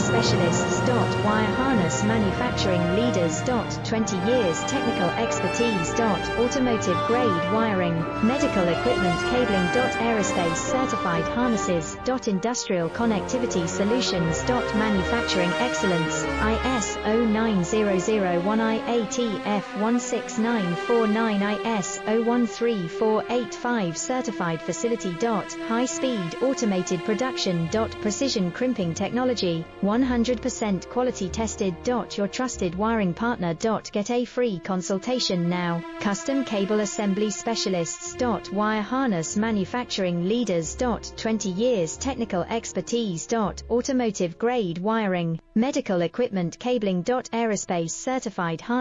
specialists. Wire harness manufacturing leaders. 20 years technical expertise. Automotive grade wiring, medical equipment cabling. Aerospace certified harnesses. Industrial connectivity solutions. Manufacturing excellence. ISO 9001 IATF 16949 ISO 13485 certified facility. High speed automated production. Precision crimping technology, 100% quality tested. Your trusted wiring partner. Get a free consultation now. Custom cable assembly specialists. Wire harness manufacturing leaders. 20 years technical expertise. Automotive grade wiring, medical equipment cabling. Aerospace certified harness